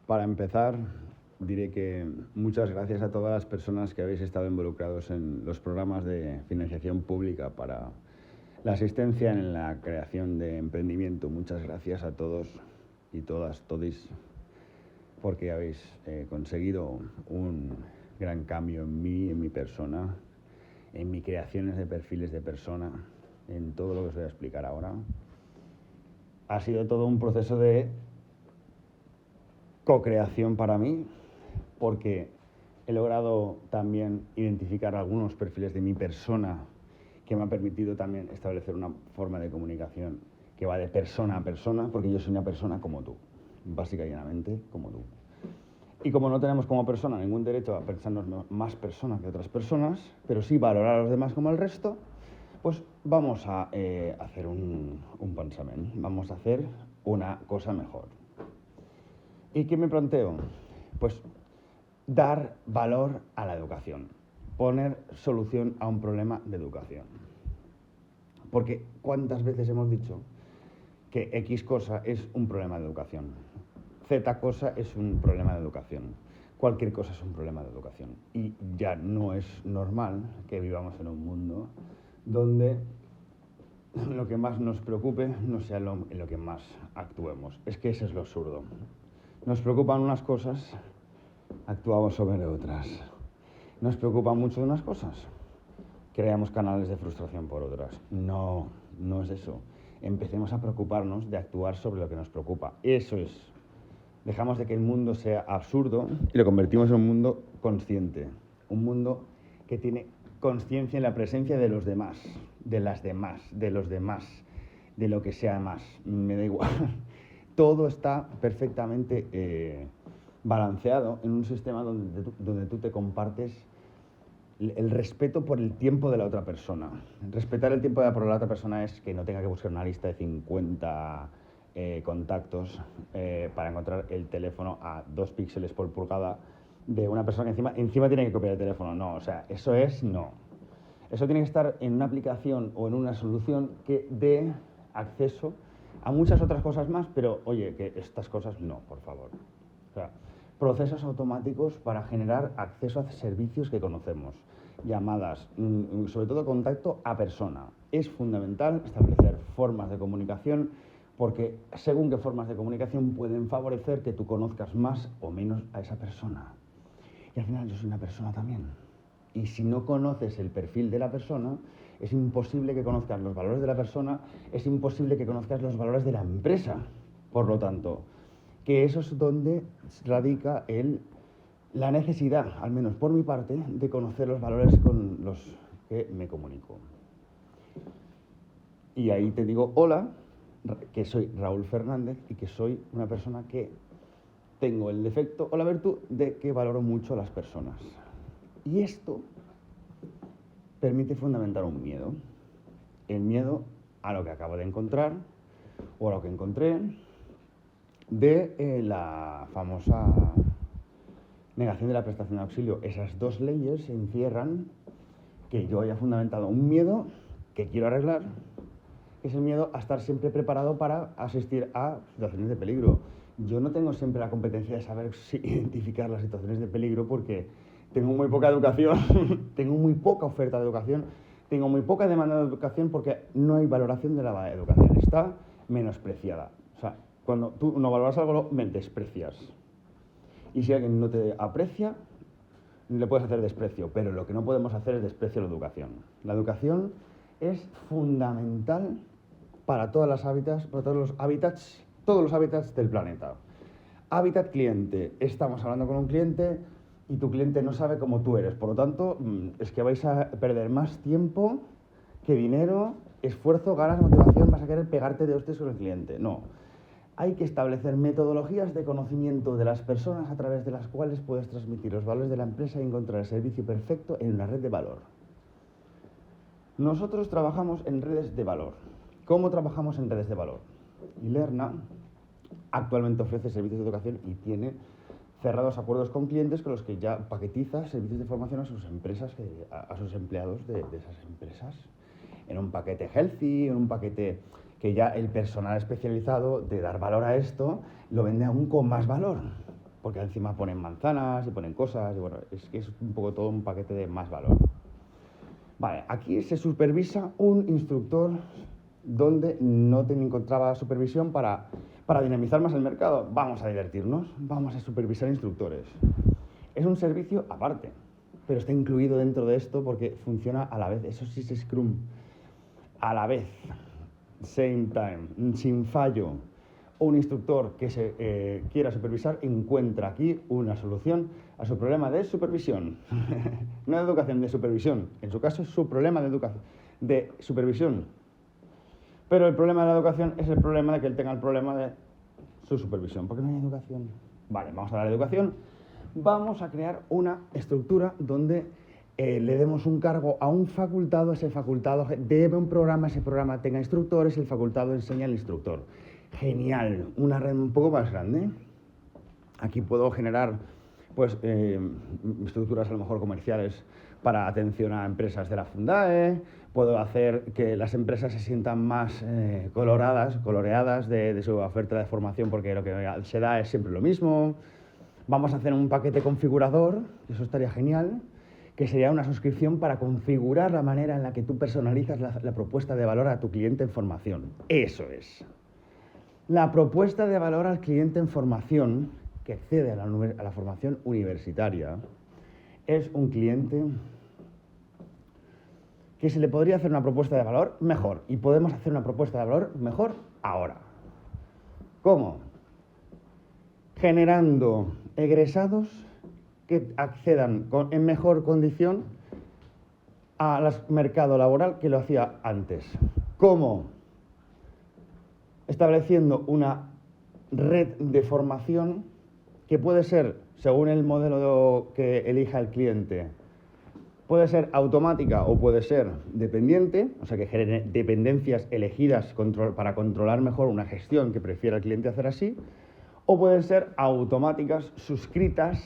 Para empezar, diré que muchas gracias a todas las personas que habéis estado involucrados en los programas de financiación pública para la asistencia en la creación de emprendimiento. Muchas gracias a todos y todas, todis, porque habéis conseguido un gran cambio en mí, en mi persona, en mis creaciones de perfiles de persona, en todo lo que os voy a explicar ahora. Ha sido todo un proceso de co-creación para mí, porque he logrado también identificar algunos perfiles de mi persona que me han permitido también establecer una forma de comunicación que va de persona a persona, porque yo soy una persona como tú, básica y llanamente como tú. Y como no tenemos como persona ningún derecho a pensarnos más persona que otras personas, pero sí valorar a los demás como el resto, pues vamos a hacer un pensamiento, vamos a hacer una cosa mejor. ¿Y qué me planteo? Pues dar valor a la educación, poner solución a un problema de educación. Porque ¿cuántas veces hemos dicho que X cosa es un problema de educación? Z cosa es un problema de educación. Cualquier cosa es un problema de educación. Y ya no es normal que vivamos en un mundo donde lo que más nos preocupe no sea en lo que más actuemos. Es que eso es lo absurdo. Nos preocupan unas cosas, actuamos sobre otras. Nos preocupan mucho unas cosas, creamos canales de frustración por otras. No, no es eso. Empecemos a preocuparnos de actuar sobre lo que nos preocupa. Eso es. Dejamos de que el mundo sea absurdo y lo convertimos en un mundo consciente. Un mundo que tiene conciencia en la presencia de los demás, de las demás, de los demás, de lo que sea más. Me da igual. Todo está perfectamente balanceado en un sistema donde tú te compartes el respeto por el tiempo de la otra persona. Respetar el tiempo de la otra persona es que no tenga que buscar una lista de 50 contactos para encontrar el teléfono a 2 píxeles por pulgada de una persona que encima tiene que copiar el teléfono. No, o sea, eso es no. Eso tiene que estar en una aplicación o en una solución que dé acceso a muchas otras cosas más, pero oye, que estas cosas no, por favor. O sea, procesos automáticos para generar acceso a servicios que conocemos, llamadas, sobre todo contacto a persona. Es fundamental establecer formas de comunicación porque según qué formas de comunicación pueden favorecer que tú conozcas más o menos a esa persona. Y al final yo soy una persona también. Y si no conoces el perfil de la persona, es imposible que conozcas los valores de la persona, es imposible que conozcas los valores de la empresa. Por lo tanto, que eso es donde radica la necesidad, al menos por mi parte, de conocer los valores con los que me comunico. Y ahí te digo hola, que soy Raúl Fernández y que soy una persona que tengo el defecto o la virtud de que valoro mucho a las personas. Y esto permite fundamentar un miedo. El miedo a lo que acabo de encontrar o a lo que encontré de la famosa negación de la prestación de auxilio. Esas dos leyes encierran que yo haya fundamentado un miedo que quiero arreglar, que es el miedo a estar siempre preparado para asistir a situaciones de peligro. Yo no tengo siempre la competencia de saber identificar las situaciones de peligro porque tengo muy poca educación, tengo muy poca oferta de educación, tengo muy poca demanda de educación porque no hay valoración de la educación, está menospreciada. O sea, cuando tú no valoras algo, lo desprecias. Y si alguien no te aprecia, le puedes hacer desprecio, pero lo que no podemos hacer es desprecio a la educación. La educación es fundamental para todos los hábitats del planeta. Hábitat cliente. Estamos hablando con un cliente y tu cliente no sabe cómo tú eres. Por lo tanto, es que vais a perder más tiempo que dinero, esfuerzo, ganas, motivación, vas a querer pegarte de hostias con el cliente. No. Hay que establecer metodologías de conocimiento de las personas a través de las cuales puedes transmitir los valores de la empresa y encontrar el servicio perfecto en una red de valor. Nosotros trabajamos en redes de valor. ¿Cómo trabajamos en redes de valor? Ilerna actualmente ofrece servicios de educación y tiene cerrados acuerdos con clientes con los que ya paquetiza servicios de formación a sus empresas, a sus empleados de esas empresas. En un paquete healthy, en un paquete que ya el personal especializado de dar valor a esto lo vende aún con más valor. porque encima ponen manzanas y ponen cosas, y bueno, es que es un poco todo un paquete de más valor. Vale, aquí se supervisa un instructor donde no te encontraba supervisión para dinamizar más el mercado. Vamos a divertirnos, vamos a supervisar instructores. Es un servicio aparte, pero está incluido dentro de esto porque funciona a la vez. Eso sí es Scrum. A la vez, same time, sin fallo. Un instructor que se quiera supervisar encuentra aquí una solución a su problema de supervisión. No de educación, de supervisión. En su caso es su problema de supervisión. Pero el problema de la educación es el problema de que él tenga el problema de su supervisión. ¿Por qué no hay educación? Vale, vamos a dar educación. Vamos a crear una estructura donde le demos un cargo a un facultado, ese facultado debe un programa, ese programa tenga instructores, el facultado enseña al instructor. Genial, una red un poco más grande. Aquí puedo generar pues, estructuras a lo mejor comerciales para atención a empresas de la Fundae, puedo hacer que las empresas se sientan más coloreadas de su oferta de formación porque lo que se da es siempre lo mismo. Vamos a hacer un paquete configurador, eso estaría genial, que sería una suscripción para configurar la manera en la que tú personalizas la propuesta de valor a tu cliente en formación. Eso es. La propuesta de valor al cliente en formación, que accede a la formación universitaria, es un cliente que se le podría hacer una propuesta de valor mejor, y podemos hacer una propuesta de valor mejor ahora. ¿Cómo? Generando egresados que accedan en mejor condición al mercado laboral que lo hacía antes. ¿Cómo? Estableciendo una red de formación que puede ser, según el modelo que elija el cliente, puede ser automática o puede ser dependiente, o sea que genere dependencias elegidas para controlar mejor una gestión que prefiera el cliente hacer así, o pueden ser automáticas suscritas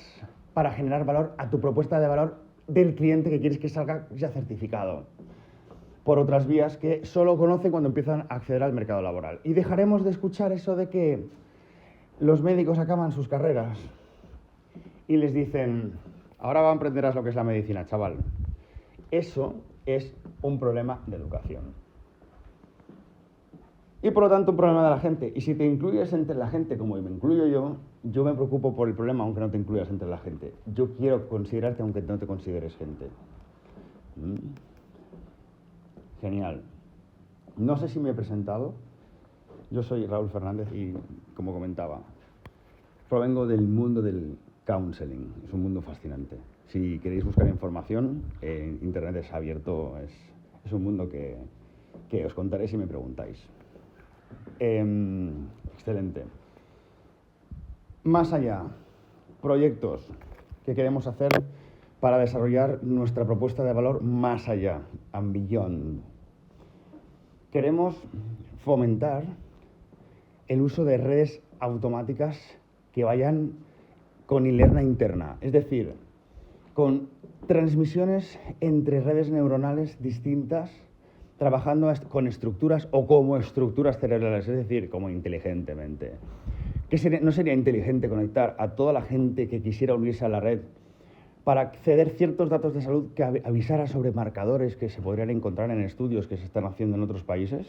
para generar valor a tu propuesta de valor del cliente que quieres que salga ya certificado, por otras vías que solo conocen cuando empiezan a acceder al mercado laboral. Y dejaremos de escuchar eso de que los médicos acaban sus carreras y les dicen, ahora aprenderás lo que es la medicina, chaval. Eso es un problema de educación. Y por lo tanto un problema de la gente. Y si te incluyes entre la gente como me incluyo yo me preocupo por el problema aunque no te incluyas entre la gente. Yo quiero considerarte aunque no te consideres gente. Genial. No sé si me he presentado. Yo soy Raúl Fernández y, como comentaba, provengo del mundo del counseling. Es un mundo fascinante. Si queréis buscar información, Internet es abierto. Es un mundo que os contaré si me preguntáis. Excelente. Más allá, proyectos que queremos hacer para desarrollar nuestra propuesta de valor más allá, and beyond. Queremos fomentar el uso de redes automáticas que vayan con hilerna interna, es decir, con transmisiones entre redes neuronales distintas, trabajando con estructuras o como estructuras cerebrales, es decir, como inteligentemente. ¿No sería inteligente conectar a toda la gente que quisiera unirse a la red para acceder ciertos datos de salud que avisara sobre marcadores que se podrían encontrar en estudios que se están haciendo en otros países?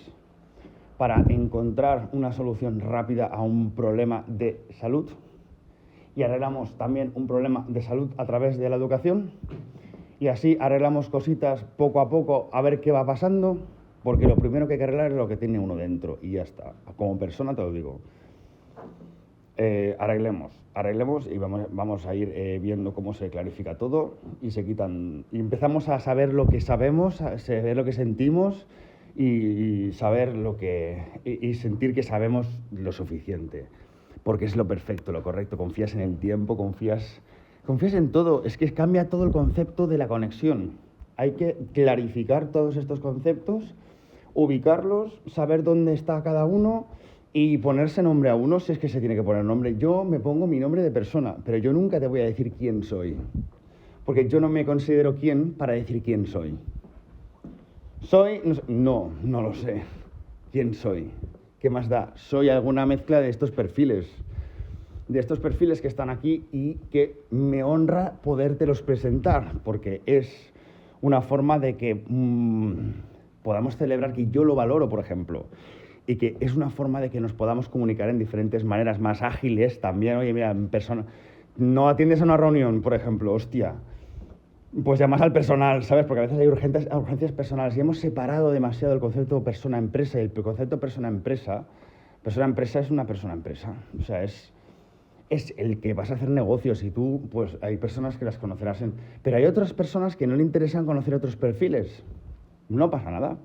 Para encontrar una solución rápida a un problema de salud y arreglamos también un problema de salud a través de la educación y así arreglamos cositas poco a poco a ver qué va pasando, porque lo primero que hay que arreglar es lo que tiene uno dentro y ya está. Como persona te lo digo. Arreglemos y vamos a ir viendo cómo se clarifica todo y se quitan y empezamos a saber lo que sabemos, a saber lo que sentimos y saber y sentir que sabemos lo suficiente, porque es lo perfecto, lo correcto. Confías en el tiempo, confías en todo. Es que cambia todo el concepto de la conexión. Hay que clarificar todos estos conceptos, ubicarlos, saber dónde está cada uno y ponerse nombre a uno si es que se tiene que poner nombre. Yo me pongo mi nombre de persona, pero yo nunca te voy a decir quién soy, porque yo no me considero quién para decir quién soy. No lo sé. ¿Quién soy? ¿Qué más da? Soy alguna mezcla de estos perfiles. de estos perfiles que están aquí y que me honra podértelos presentar, porque es una forma de que podamos celebrar que yo lo valoro, por ejemplo, y que es una forma de que nos podamos comunicar en diferentes maneras más ágiles también. Oye, mira, en persona, no atiendes a una reunión, por ejemplo, hostia, pues llamas al personal, ¿sabes? Porque a veces hay urgencias personales y hemos separado demasiado el concepto persona-empresa y el concepto persona-empresa. Persona-empresa es una persona-empresa, o sea, es el que vas a hacer negocios y tú, pues hay personas que las conocerás pero hay otras personas que no le interesan conocer otros perfiles. No pasa nada.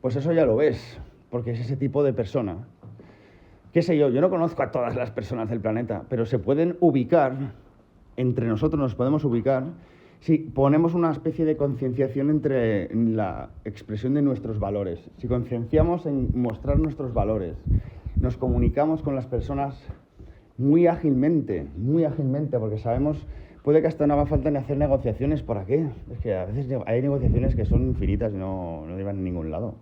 Pues eso ya lo ves, porque es ese tipo de persona. ¿Qué sé yo? Yo no conozco a todas las personas del planeta, pero se pueden ubicar, entre nosotros nos podemos ubicar, si ponemos una especie de concienciación entre la expresión de nuestros valores. Si concienciamos en mostrar nuestros valores, nos comunicamos con las personas muy ágilmente, porque sabemos, puede que hasta no haga falta ni hacer negociaciones. ¿Para qué? Es que a veces hay negociaciones que son infinitas y no llevan a ningún lado,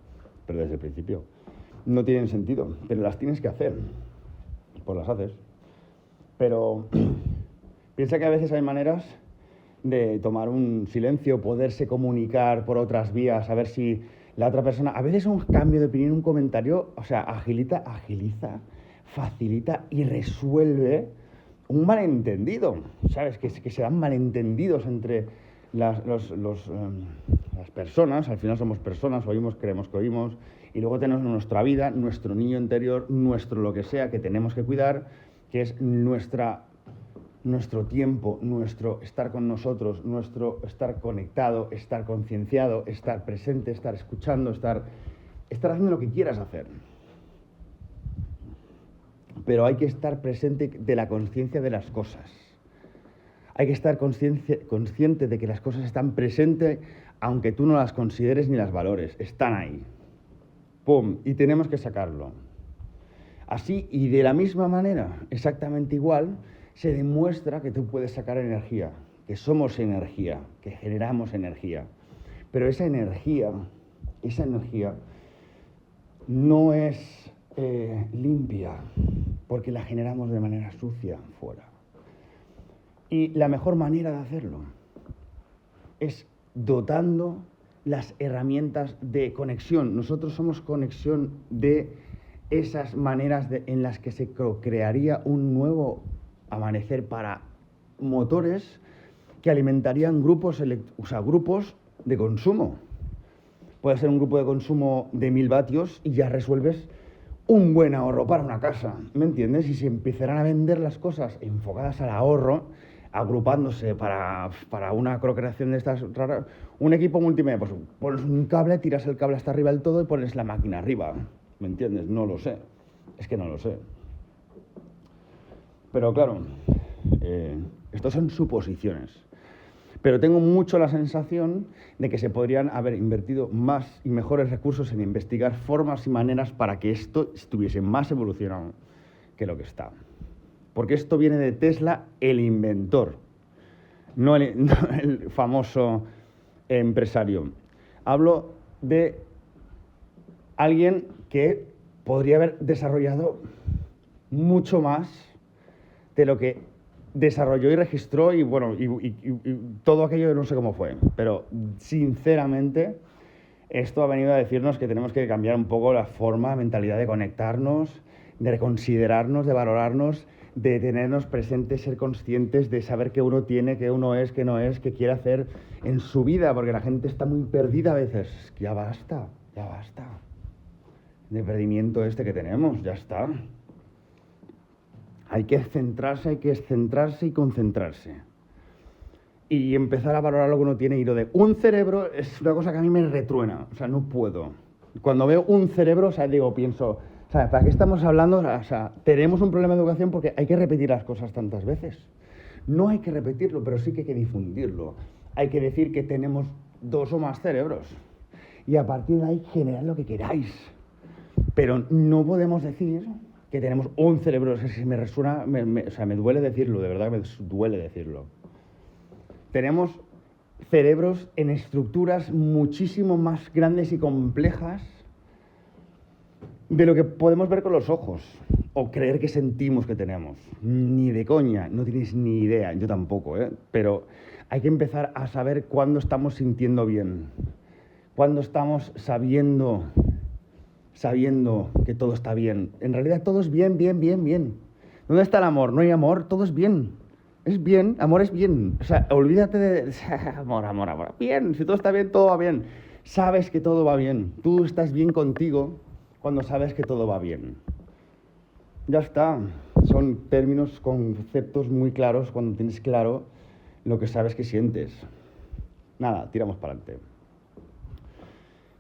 pero desde el principio no tienen sentido, pero las tienes que hacer, pues las haces. Pero piensa que a veces hay maneras de tomar un silencio, poderse comunicar por otras vías, a ver si la otra persona, a veces un cambio de opinión, un comentario, o sea, agiliza, facilita y resuelve un malentendido, ¿sabes? Que se dan malentendidos entre las personas. Al final somos personas, oímos, creemos que oímos, y luego tenemos nuestra vida, nuestro niño interior, nuestro lo que sea que tenemos que cuidar, que es nuestro tiempo, nuestro estar con nosotros, nuestro estar conectado, estar concienciado, estar presente, estar escuchando, estar haciendo lo que quieras hacer. Pero hay que estar presente de la conciencia de las cosas. Hay que estar consciente de que las cosas están presentes, aunque tú no las consideres ni las valores. Están ahí. ¡Pum! Y tenemos que sacarlo. Así, y de la misma manera, exactamente igual, se demuestra que tú puedes sacar energía, que somos energía, que generamos energía. Pero esa energía no es limpia, porque la generamos de manera sucia fuera. Y la mejor manera de hacerlo es dotando las herramientas de conexión. Nosotros somos conexión de esas maneras en las que se crearía un nuevo amanecer para motores que alimentarían grupos de consumo. Puede ser un grupo de consumo de 1000 vatios y ya resuelves un buen ahorro para una casa, ¿me entiendes? Y si empezaran a vender las cosas enfocadas al ahorro, agrupándose para una procreación de estas raras, un equipo multimedia, pues pones un cable, tiras el cable hasta arriba del todo y pones la máquina arriba, ¿me entiendes? No lo sé, es que no lo sé. Pero claro, estos son suposiciones. Pero tengo mucho la sensación de que se podrían haber invertido más y mejores recursos en investigar formas y maneras para que esto estuviese más evolucionado que lo que está. Porque esto viene de Tesla, el inventor, no el famoso empresario. Hablo de alguien que podría haber desarrollado mucho más de lo que desarrolló y registró y todo aquello que no sé cómo fue. Pero sinceramente esto ha venido a decirnos que tenemos que cambiar un poco la forma, mentalidad de conectarnos, de reconsiderarnos, de valorarnos, de tenernos presentes, ser conscientes de saber qué uno tiene, qué uno es, qué no es, qué quiere hacer en su vida, porque la gente está muy perdida a veces. Ya basta de perdimiento este que tenemos, ya está. Hay que centrarse y concentrarse. Y empezar a valorar lo que uno tiene. Y lo de un cerebro es una cosa que a mí me retruena. O sea, no puedo. Cuando veo un cerebro, pienso, ¿para qué estamos hablando? Tenemos un problema de educación porque hay que repetir las cosas tantas veces. No hay que repetirlo, pero sí que hay que difundirlo. Hay que decir que tenemos 2 o más cerebros. Y a partir de ahí generar lo que queráis. Pero no podemos decir que tenemos un cerebro. Si me resuena, me duele decirlo, de verdad me duele decirlo. Tenemos cerebros en estructuras muchísimo más grandes y complejas de lo que podemos ver con los ojos o creer que sentimos que tenemos. Ni de coña, no tienes ni idea, yo tampoco, ¿eh? Pero hay que empezar a saber cuándo estamos sintiendo bien, cuándo estamos sabiendo que todo está bien. En realidad todo es bien, bien, bien, bien. ¿Dónde está el amor? No hay amor, todo es bien. Es bien, amor es bien. O sea, olvídate de amor, amor, amor. Bien, si todo está bien, todo va bien. Sabes que todo va bien. Tú estás bien contigo cuando sabes que todo va bien. Ya está. Son términos, conceptos muy claros cuando tienes claro lo que sabes que sientes. Nada, tiramos para adelante.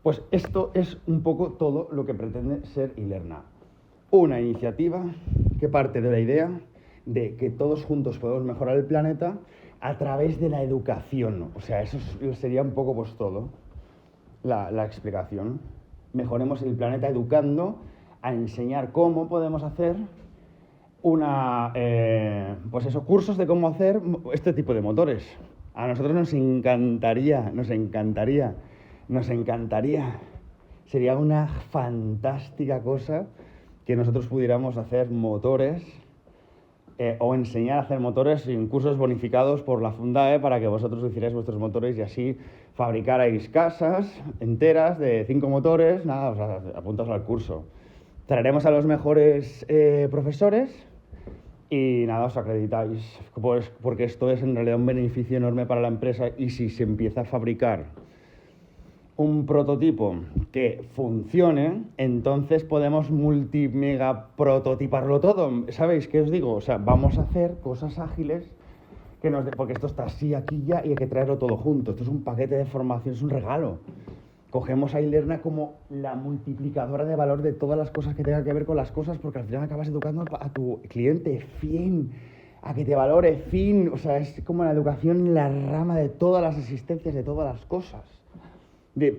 Pues esto es un poco todo lo que pretende ser Ilerna. Una iniciativa que parte de la idea de que todos juntos podemos mejorar el planeta a través de la educación. O sea, eso sería un poco pues todo, la explicación. Mejoremos el planeta educando a enseñar cómo podemos hacer cursos de cómo hacer este tipo de motores. A nosotros nos encantaría. Sería una fantástica cosa que nosotros pudiéramos hacer motores o enseñar a hacer motores en cursos bonificados por la Fundae para que vosotros hicierais vuestros motores y así fabricarais casas enteras de 5 motores. Nada, o sea, apuntaos al curso. Traeremos a los mejores profesores y nada, os acreditáis, pues, porque esto es en realidad un beneficio enorme para la empresa y si se empieza a fabricar un prototipo que funcione, entonces podemos multimega prototiparlo todo. ¿Sabéis qué os digo? O sea, vamos a hacer cosas ágiles porque esto está así, aquí ya, y hay que traerlo todo junto. Esto es un paquete de formación, es un regalo. Cogemos a Ilerna como la multiplicadora de valor de todas las cosas que tengan que ver con las cosas, porque al final acabas educando a tu cliente, fin, a que te valore, fin. O sea, es como la educación, la rama de todas las existencias, de todas las cosas.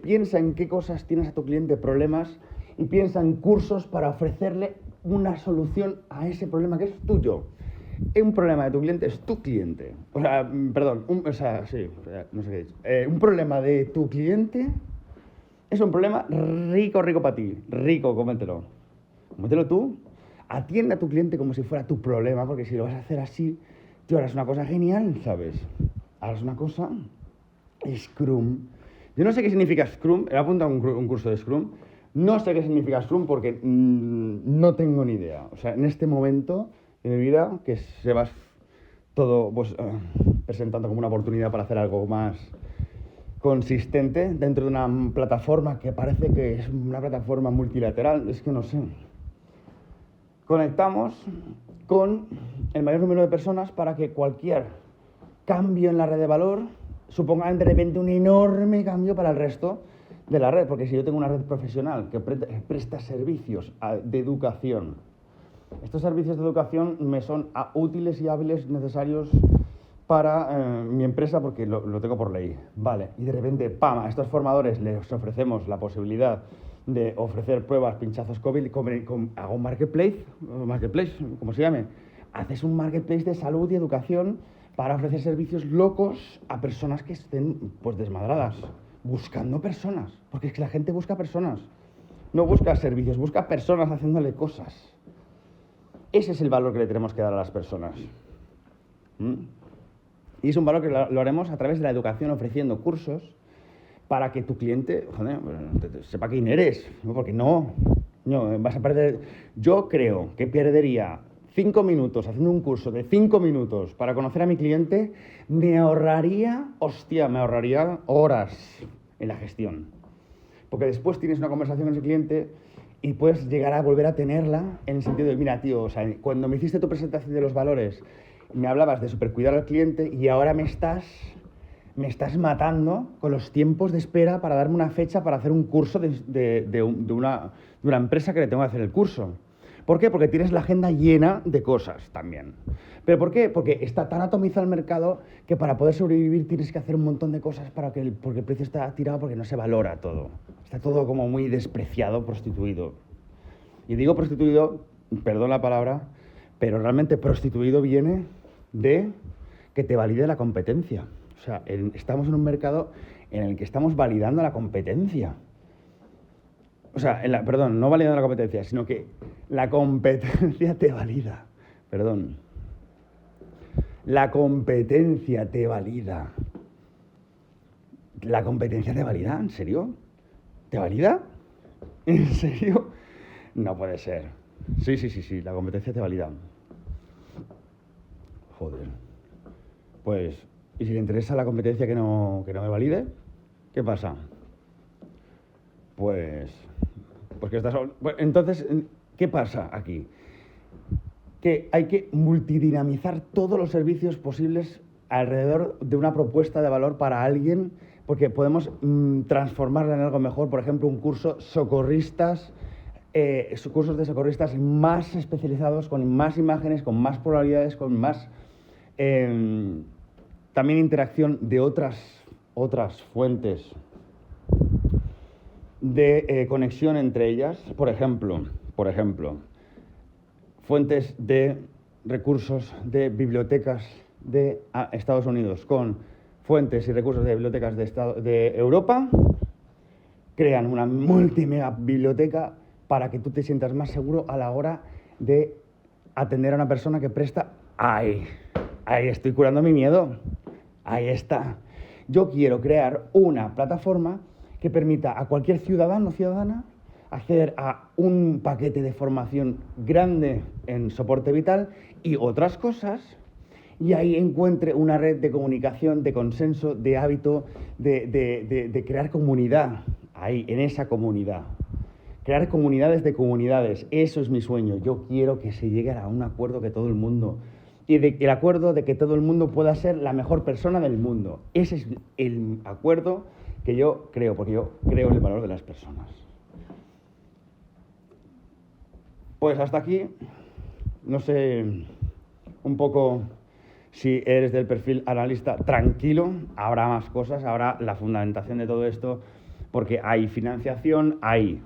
Piensa en qué cosas tienes a tu cliente problemas y piensa en cursos para ofrecerle una solución a ese problema que es tuyo. Un problema de tu cliente es tu cliente. O sea, perdón, no sé qué he dicho. Un problema de tu cliente es un problema rico para ti. Rico, cómetelo. Cómetelo tú. Atiende a tu cliente como si fuera tu problema, porque si lo vas a hacer así, tú harás una cosa genial, ¿sabes? Harás una cosa Scrum. Yo no sé qué significa Scrum, he apuntado un curso de Scrum, no sé qué significa Scrum porque no tengo ni idea. O sea, en este momento de mi vida, que se va todo pues, presentando como una oportunidad para hacer algo más consistente dentro de una plataforma que parece que es una plataforma multilateral, es que no sé. Conectamos con el mayor número de personas para que cualquier cambio en la red de valor suponga de repente un enorme cambio para el resto de la red, porque si yo tengo una red profesional que presta servicios de educación, estos servicios de educación me son útiles y hábiles necesarios para mi empresa porque lo tengo por ley, vale, y de repente, ¡pam!, a estos formadores les ofrecemos la posibilidad de ofrecer pruebas, pinchazos COVID, hago un marketplace, como se llame, haces un marketplace de salud y educación para ofrecer servicios locos a personas que estén pues desmadradas, buscando personas, porque es que la gente busca personas, no busca servicios, busca personas haciéndole cosas. Ese es el valor que le tenemos que dar a las personas. Y es un valor que lo haremos a través de la educación, ofreciendo cursos para que tu cliente, sepa quién eres, ¿no? Porque no vas a perder. Yo creo que perdería 5 minutos haciendo un curso de 5 minutos para conocer a mi cliente, me ahorraría horas en la gestión. Porque después tienes una conversación con ese cliente y puedes llegar a volver a tenerla en el sentido de, mira, tío, o sea, cuando me hiciste tu presentación de los valores, me hablabas de supercuidar al cliente y ahora me estás matando con los tiempos de espera para darme una fecha para hacer un curso de una empresa que le tengo que hacer el curso. ¿Por qué? Porque tienes la agenda llena de cosas también. ¿Pero por qué? Porque está tan atomizado el mercado que para poder sobrevivir tienes que hacer un montón de cosas porque el precio está tirado, porque no se valora todo. Está todo como muy despreciado, prostituido. Y digo prostituido, perdón la palabra, pero realmente prostituido viene de que te valide la competencia. O sea, estamos en un mercado en el que estamos validando la competencia. O sea, perdón, no validando la competencia, sino que la competencia te valida. Perdón. La competencia te valida. ¿La competencia te valida? ¿En serio? ¿Te valida? ¿En serio? No puede ser. Sí, la competencia te valida. Joder. Pues, ¿y si le interesa la competencia que no me valide? ¿Qué pasa? Pues que estás... Pues, entonces, ¿qué pasa aquí? Que hay que multidinamizar todos los servicios posibles alrededor de una propuesta de valor para alguien, porque podemos transformarla en algo mejor. Por ejemplo, un curso socorristas, cursos de socorristas más especializados, con más imágenes, con más probabilidades, con más también interacción de otras fuentes de conexión entre ellas. Por ejemplo, fuentes de recursos de bibliotecas de Estados Unidos con fuentes y recursos de bibliotecas de Europa, crean una multimega biblioteca para que tú te sientas más seguro a la hora de atender a una persona que presta... ¡Ahí estoy curando mi miedo! Ahí está. Yo quiero crear una plataforma que permita a cualquier ciudadano o ciudadana acceder a un paquete de formación grande en soporte vital y otras cosas, y ahí encuentre una red de comunicación, de consenso, de hábito, de crear comunidad, ahí, en esa comunidad. Crear comunidades de comunidades, eso es mi sueño. Yo quiero que se llegue a un acuerdo que todo el mundo... Y el acuerdo de que todo el mundo pueda ser la mejor persona del mundo. Ese es el acuerdo que yo creo, porque yo creo en el valor de las personas. Pues hasta aquí, no sé, un poco si eres del perfil analista, tranquilo, habrá más cosas, habrá la fundamentación de todo esto, porque hay financiación, hay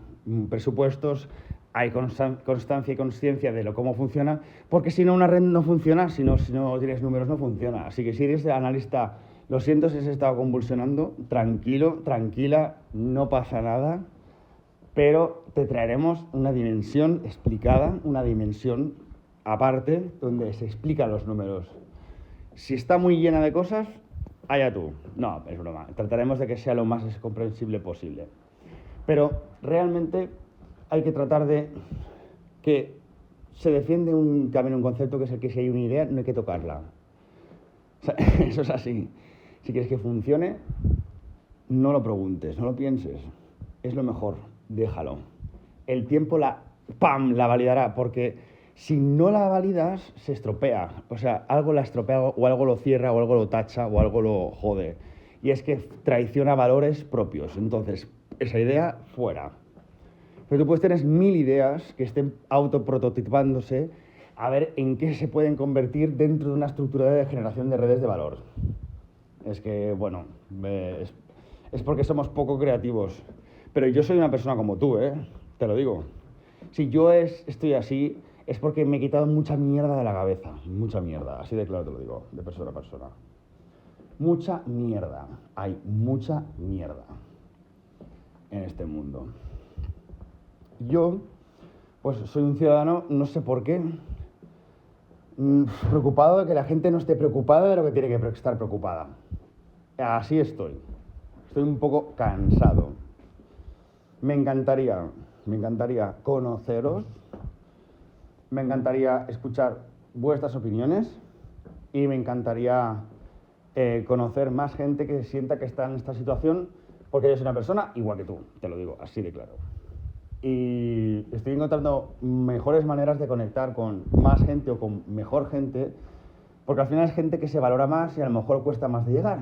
presupuestos, hay constancia y consciencia de cómo funciona, porque si no una red no funciona, si no tienes números no funciona. Así que si eres analista, lo siento si has estado convulsionando, tranquilo, tranquila, no pasa nada, pero te traeremos una dimensión explicada, una dimensión aparte, donde se explican los números. Si está muy llena de cosas, allá tú. No, es broma. Trataremos de que sea lo más comprensible posible. Pero realmente hay que tratar de que se defiende un concepto que es el que si hay una idea no hay que tocarla. O sea, eso es así. Si quieres que funcione, no lo preguntes, no lo pienses. Es lo mejor, déjalo. El tiempo la validará, porque si no la validas, se estropea. O sea, algo la estropea o algo lo cierra o algo lo tacha o algo lo jode. Y es que traiciona valores propios. Entonces, esa idea, fuera. Pero tú puedes tener 1000 ideas que estén autoprototipándose a ver en qué se pueden convertir dentro de una estructura de generación de redes de valor. Es que, bueno, es porque somos poco creativos. Pero yo soy una persona como tú, te lo digo. Si yo estoy así, es porque me he quitado mucha mierda de la cabeza. Mucha mierda, así de claro te lo digo, de persona a persona. Mucha mierda. Hay mucha mierda en este mundo. Yo, pues soy un ciudadano, no sé por qué, preocupado de que la gente no esté preocupada de lo que tiene que estar preocupada. Así estoy. Estoy un poco cansado. Me encantaría conoceros, me encantaría escuchar vuestras opiniones y me encantaría conocer más gente que sienta que está en esta situación, porque yo soy una persona igual que tú, te lo digo, así de claro. Y estoy encontrando mejores maneras de conectar con más gente o con mejor gente, porque al final es gente que se valora más y a lo mejor cuesta más de llegar.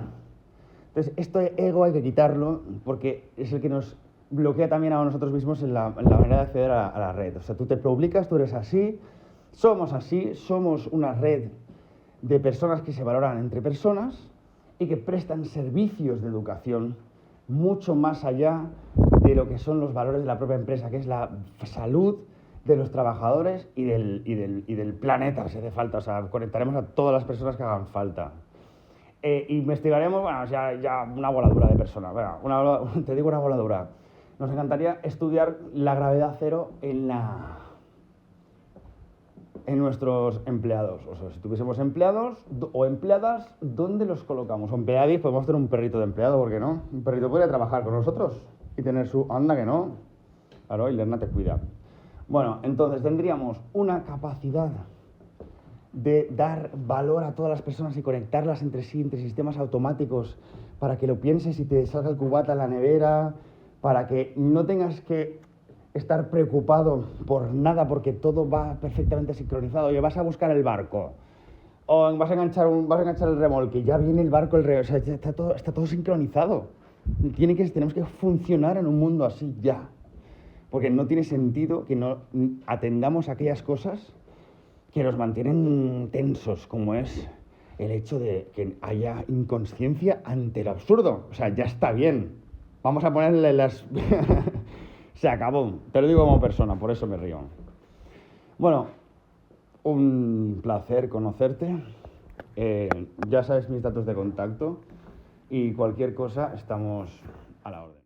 Entonces, este ego hay que quitarlo, porque es el que nos bloquea también a nosotros mismos en la manera de acceder a la red. O sea, tú te publicas, tú eres así, somos una red de personas que se valoran entre personas y que prestan servicios de educación mucho más allá de lo que son los valores de la propia empresa, que es la salud de los trabajadores y del planeta, si hace falta. O sea, conectaremos a todas las personas que hagan falta. Investigaremos, bueno, ya una voladura de personas. Bueno, te digo una voladura. Nos encantaría estudiar la gravedad cero en nuestros empleados. O sea, si tuviésemos empleados o empleadas, ¿dónde los colocamos? O empleadis, podemos tener un perrito de empleado, ¿por qué no? Un perrito podría trabajar con nosotros y tener su... Anda que no. Claro, y Lerna te cuida. Bueno, entonces tendríamos una capacidad de dar valor a todas las personas y conectarlas entre sí, entre sistemas automáticos, para que lo pienses y te salga el cubata en la nevera, para que no tengas que estar preocupado por nada porque todo va perfectamente sincronizado. Oye, vas a buscar el barco o vas a enganchar el remolque, ya viene el barco, o sea, ya está todo sincronizado. Tenemos que funcionar en un mundo así ya, porque no tiene sentido que no atendamos a aquellas cosas que nos mantienen tensos, como es el hecho de que haya inconsciencia ante lo absurdo. O sea, ya está bien. Vamos a ponerle las... Se acabó. Te lo digo como persona, por eso me río. Bueno, un placer conocerte. Ya sabes mis datos de contacto y cualquier cosa estamos a la orden.